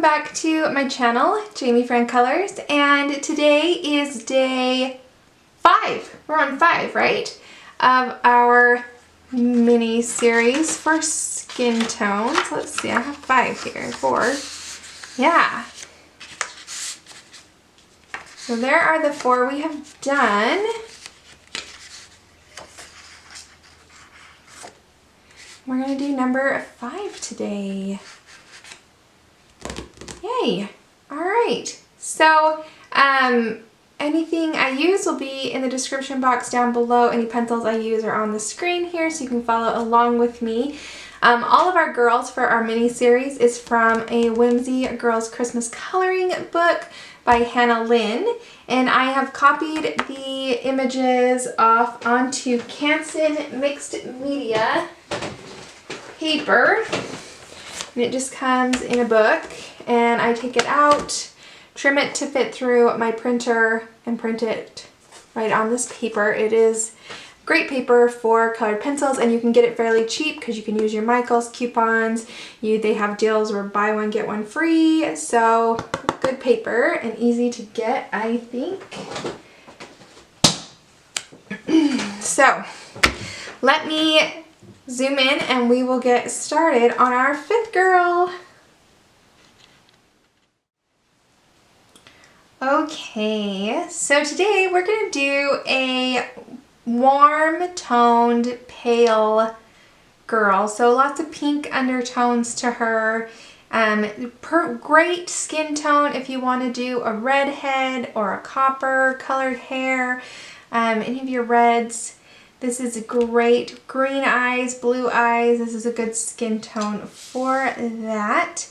back to my channel, Jamie Friend Colors, and today is day 5. We're on 5, right? Of our mini series for skin tones. Let's see, I have 5 here. 4. Yeah. So there are the 4 we have done. We're going to do number 5 today. Yay! Alright, so anything I use will be in the description box down below. Any pencils I use are on the screen here so you can follow along with me. All of our girls for our mini series is from a Whimsy Girls Christmas Coloring book by Hannah Lynn, and I have copied the images off onto Canson Mixed Media paper, and it just comes in a book, and I take it out, trim it to fit through my printer, and print it right on this paper. It is great paper for colored pencils, and you can get it fairly cheap because you can use your Michaels coupons. They have deals where buy one get one free, so good paper and easy to get, I think. So let me zoom in and we will get started on our 5th girl. Okay, so today we're going to do a warm toned pale girl. So lots of pink undertones to her. Great skin tone if you want to do a redhead or a copper colored hair. Any of your reds. This is great. Green eyes, blue eyes. This is a good skin tone for that.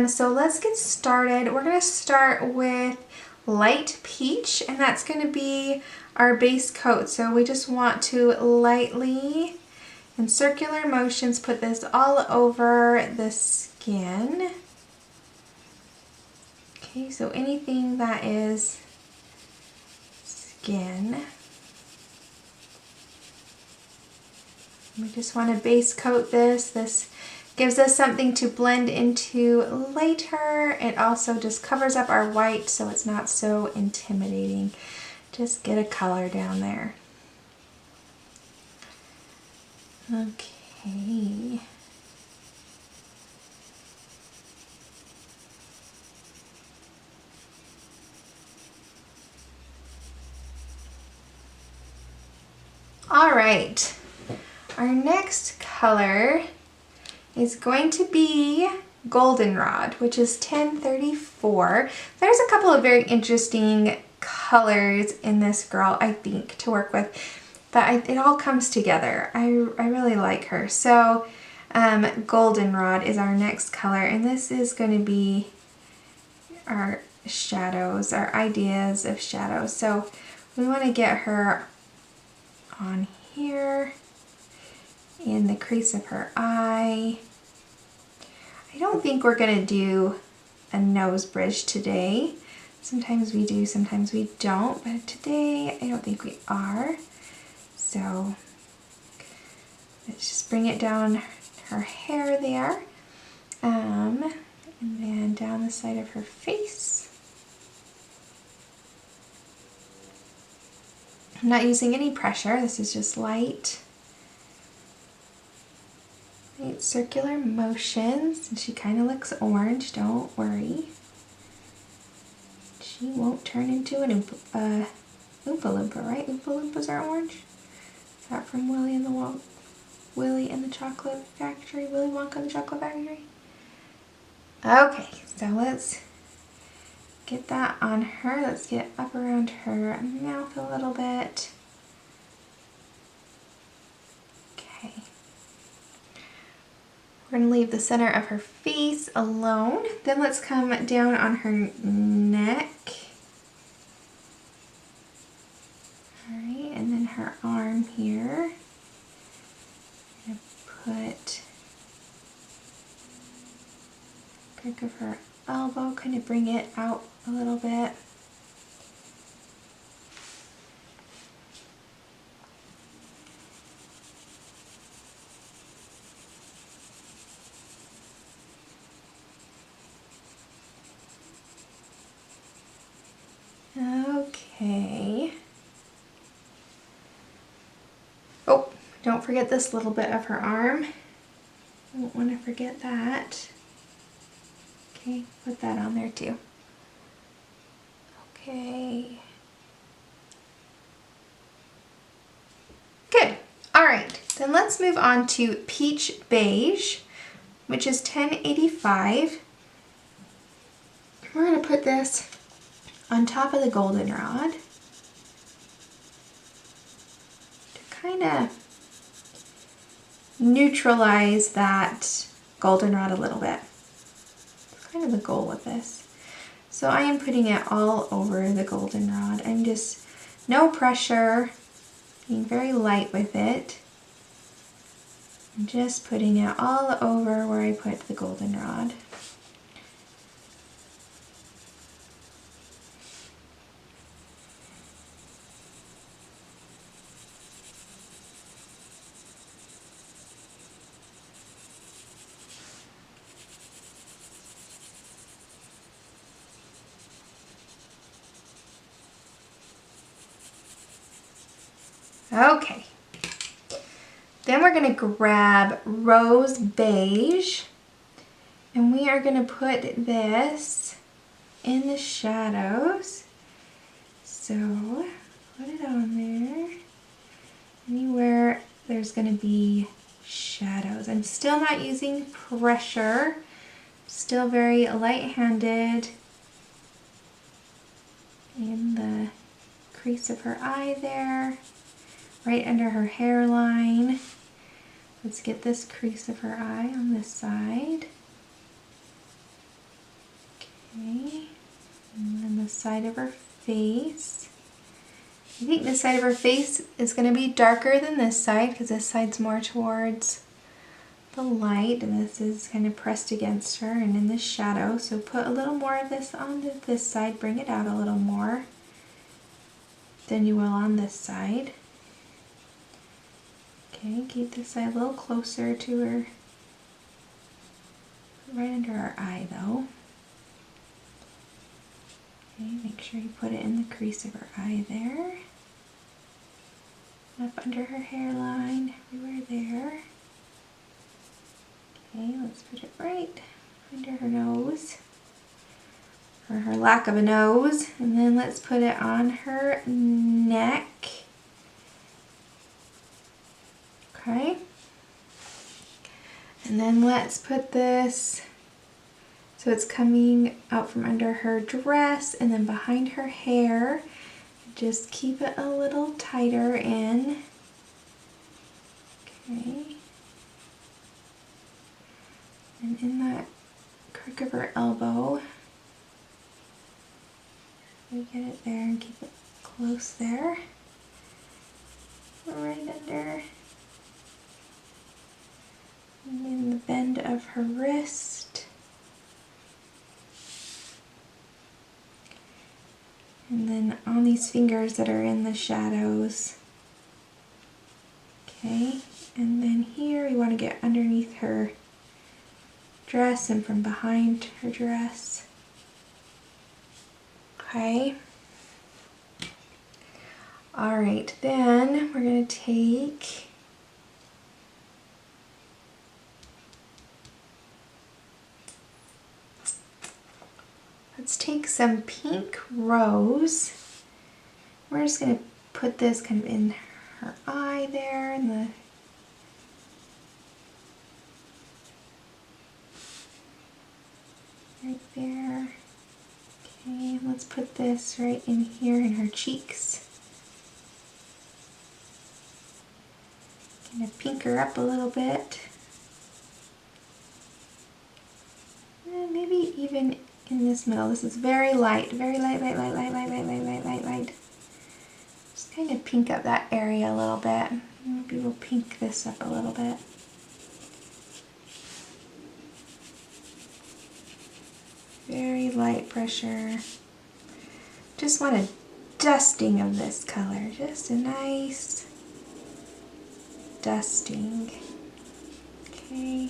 So let's get started. We're going to start with light peach, and that's going to be our base coat. So we just want to lightly, in circular motions, put this all over the skin. Okay, so anything that is skin. We just want to base coat this. This gives us something to blend into later. It also just covers up our white so it's not so intimidating. Just get a color down there. Okay. All right. Our next color is going to be Goldenrod, which is 1034. There's a couple of very interesting colors in this girl, I think, to work with, but it all comes together. I really like her. So Goldenrod is our next color, and this is going to be our shadows, our ideas of shadows. So we want to get her on here in the crease of her eye. I don't think we're going to do a nose bridge today. Sometimes we do, sometimes we don't, but today I don't think we are. So let's just bring it down her hair there, and then down the side of her face. I'm not using any pressure, this is just light circular motions, and she kind of looks orange, don't worry. She won't turn into an Oompa Loompa, right? Oompa Loompas are orange? Is that from Willy and the Chocolate Factory? Willy Wonka and the Chocolate Factory? Okay, so let's get that on her. Let's get up around her mouth a little bit. Okay. We're going to leave the center of her face alone. Then let's come down on her neck. Alright, and then her arm here. I'm going to put crick of her elbow, kind of bring it out a little bit. Okay. Oh, don't forget this little bit of her arm. Don't want to forget that. Okay, put that on there too. Okay. Good. All right, then let's move on to Peach Beige, which is 1085. We're going to put this on top of the Goldenrod to kind of neutralize that Goldenrod a little bit. That's kind of the goal with this. So I am putting it all over the Goldenrod. I'm just, no pressure, being very light with it. I'm just putting it all over where I put the Goldenrod. Okay, then we're going to grab Rosey Beige, and we are going to put this in the shadows. So put it on there, anywhere there's going to be shadows. I'm still not using pressure, still very light-handed in the crease of her eye there. Right under her hairline. Let's get this crease of her eye on this side. Okay, and then the side of her face. I think this side of her face is going to be darker than this side because this side's more towards the light and this is kind of pressed against her and in the shadow. So put a little more of this on this side, bring it out a little more than you will on this side. Okay, keep this side a little closer to her, right under her eye though. Okay, make sure you put it in the crease of her eye there. Up under her hairline, everywhere there. Okay, let's put it right under her nose, or her lack of a nose, and then let's put it on her neck. Okay, and then let's put this so it's coming out from under her dress and then behind her hair. Just keep it a little tighter in. Okay, and in that crook of her elbow, we get it there and keep it close there, right under. And in the bend of her wrist. And then on these fingers that are in the shadows. Okay, and then here we want to get underneath her dress and from behind her dress. Okay. All right, then we're going to take let's take some pink rose. We're just going to put this kind of in her eye there and the right there. Okay, let's put this right in here in her cheeks. Kind of pink her up a little bit. And maybe even in this middle. This is very light, very light, light, light, light, light, light, light, light, light, light. Just kind of pink up that area a little bit. Maybe we'll pink this up a little bit. Very light pressure. Just want a dusting of this color. Just a nice dusting. Okay.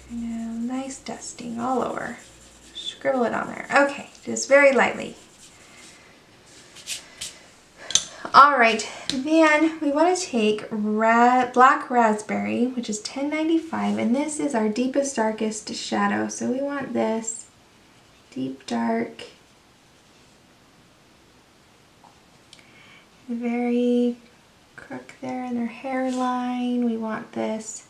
Kind of nice dusting all over. scribble it on there. Okay, just very lightly. All right, then we want to take black raspberry, which is $10.95, and this is our deepest, darkest shadow. So we want this deep, dark, very crook there in her hairline. We want this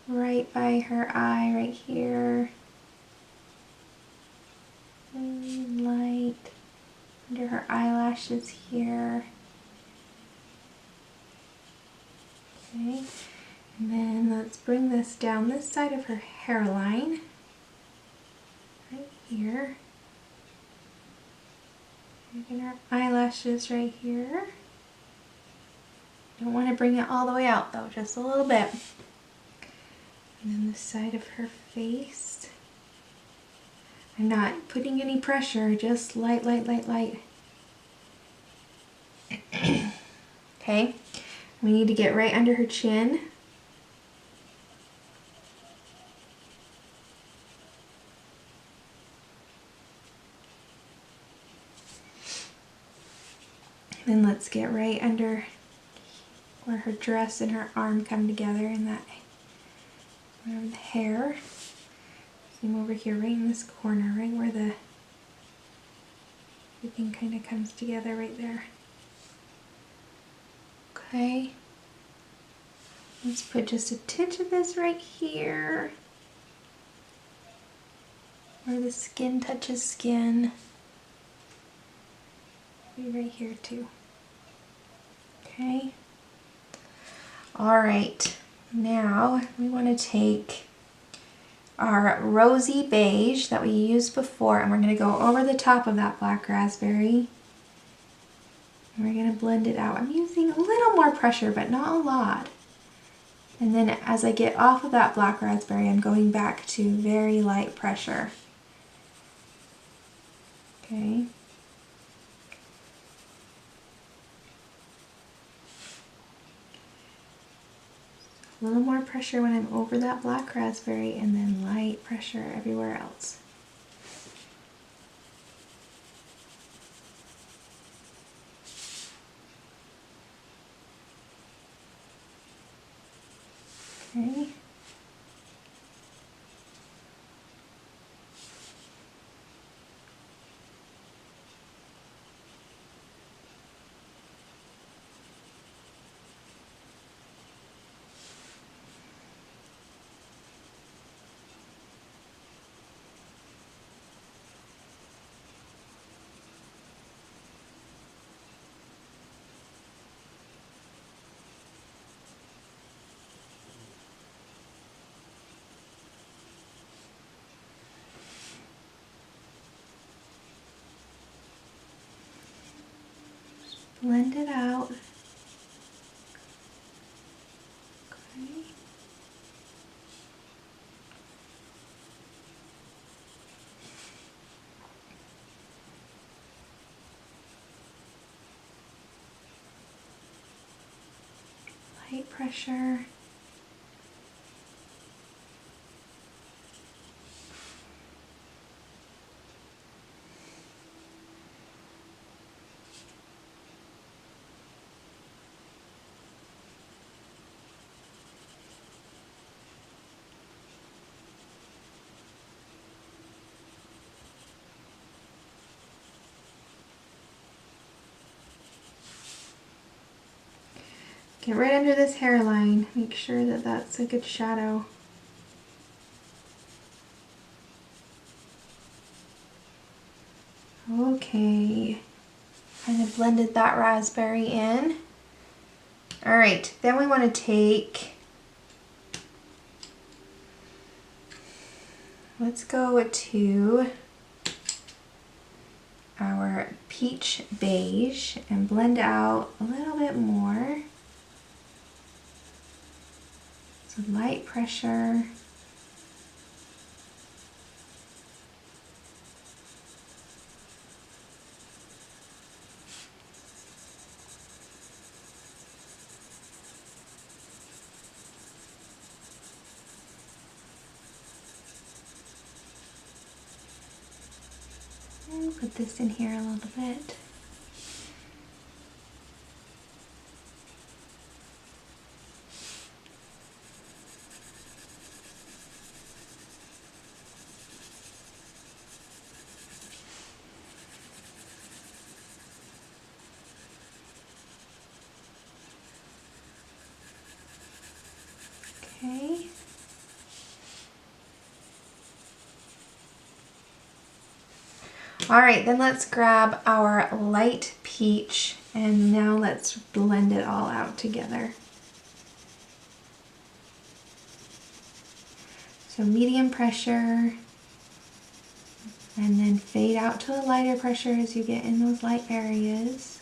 right by her eye, right here. Light under her eyelashes here. Okay, and then let's bring this down this side of her hairline, right here. And her eyelashes right here. Don't want to bring it all the way out though, just a little bit. And then the side of her face. I'm not putting any pressure, just light, light, light, light. Okay, we need to get right under her chin. Then let's get right under where her dress and her arm come together in that, around the hair. Same over here, right in this corner, right where the everything kind of comes together right there. Okay. Let's put just a tinge of this right here, where the skin touches skin. Maybe right here too. Okay. All right. Now we want to take our Rosey Beige that we used before, and we're going to go over the top of that black raspberry. And we're going to blend it out. I'm using a little more pressure, but not a lot. And then as I get off of that black raspberry, I'm going back to very light pressure. Okay. A little more pressure when I'm over that black raspberry, and then light pressure everywhere else. Okay. Blend it out. Okay. Light pressure. Get right under this hairline. Make sure that that's a good shadow. Okay. Kind of blended that raspberry in. All right, then we want to take, let's go to our peach beige and blend out a little bit more. So light pressure. put this in here a little bit. Okay. All right, then let's grab our light peach and now let's blend it all out together. So medium pressure and then fade out to a lighter pressure as you get in those light areas.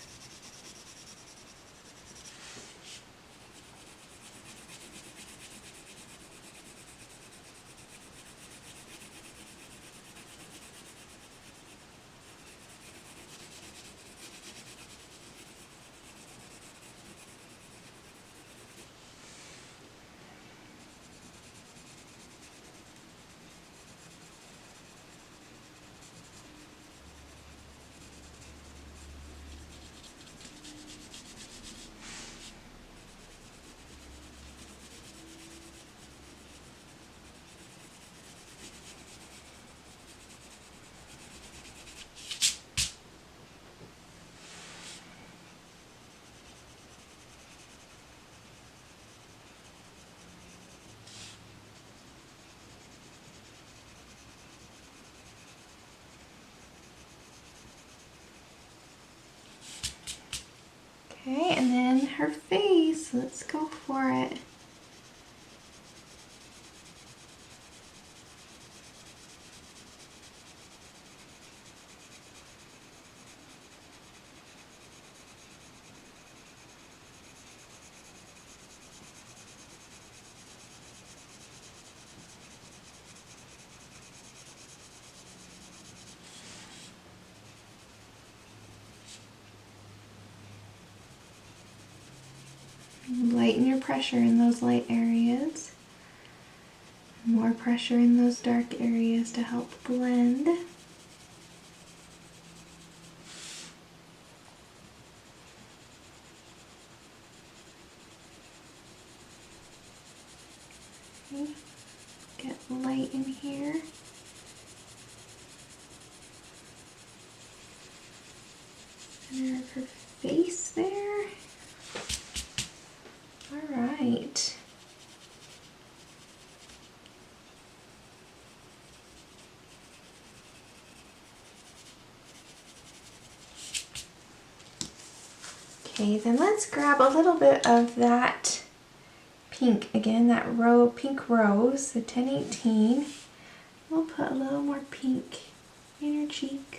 Okay, and then her face, let's go for it. Lighten your pressure in those light areas. More pressure in those dark areas to help blend. Okay. Get light in here. Center of her face there. All right. Okay, then let's grab a little bit of that pink again, that pink rose, the 1018. We'll put a little more pink in her cheeks.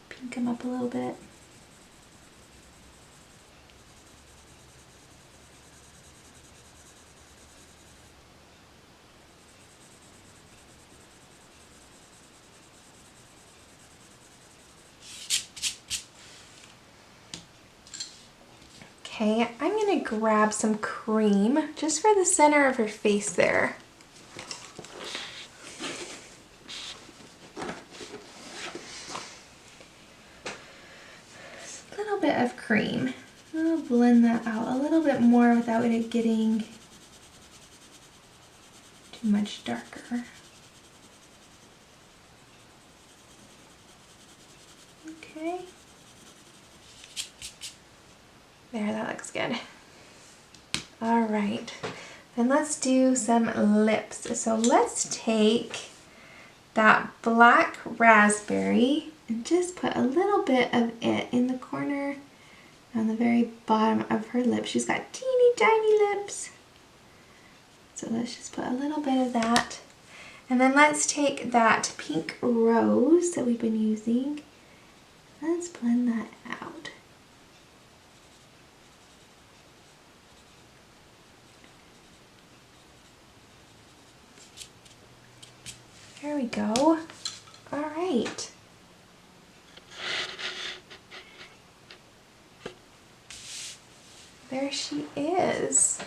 Pink them up a little bit. Okay, I'm gonna grab some cream just for the center of her face there. Just a little bit of cream. I'll blend that out a little bit more without it getting too much darker. Okay. There, that looks good. All right, then let's do some lips. So let's take that black raspberry and just put a little bit of it in the corner on the very bottom of her lip. She's got teeny tiny lips. So let's just put a little bit of that. And then let's take that pink rose that we've been using. Let's blend that out. There we go. All right. There she is.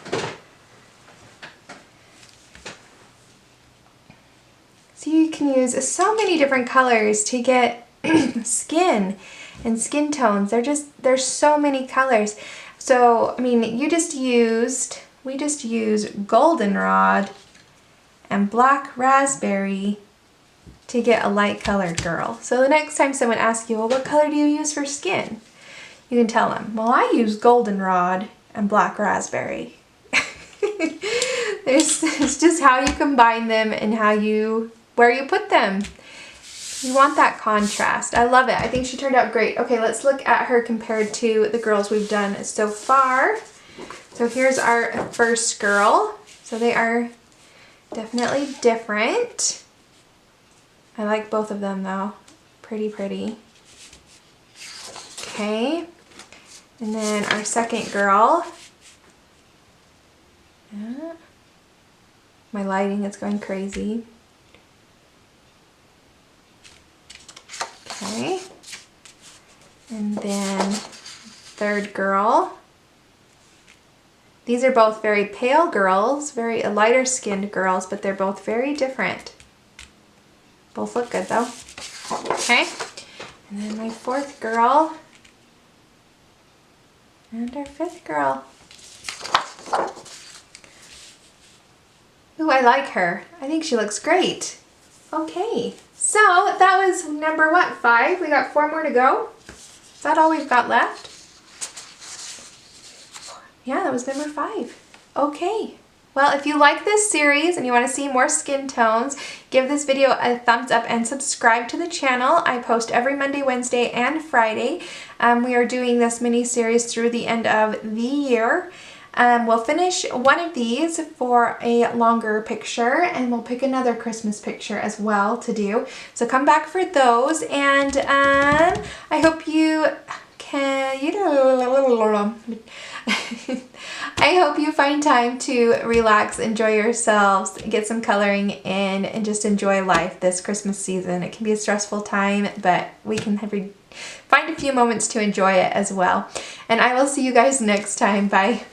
can use so many different colors to get skin and skin tones. There's so many colors. So, I mean, we just used Goldenrod and Black Raspberry to get a light colored girl. So the next time someone asks you, well, what color do you use for skin? You can tell them, well, I use Goldenrod and Black Raspberry. It's just how you combine them and where you put them. You want that contrast. I love it. I think she turned out great. Okay, let's look at her compared to the girls we've done so far. So here's our first girl. So they are definitely different. I like both of them though. Pretty, pretty. Okay. And then our second girl. My lighting is going crazy. Okay. And then third girl. These are both very pale girls, very lighter skinned girls, but they're both very different. Both look good though. Okay. And then my fourth girl. And our fifth girl. Ooh, I like her. I think she looks great. Okay, so that was number what, 5? We got 4 more to go. Is that all we've got left? Yeah, that was number 5. Okay. Well, if you like this series and you want to see more skin tones, give this video a thumbs up and subscribe to the channel. I post every Monday, Wednesday, and Friday. We are doing this mini-series through the end of the year. We'll finish one of these for a longer picture, and we'll pick another Christmas picture as well to do. So come back for those, and I hope you can, I hope you find time to relax, enjoy yourselves, get some coloring in, and just enjoy life this Christmas season. It can be a stressful time, but we can find a few moments to enjoy it as well. And I will see you guys next time. Bye.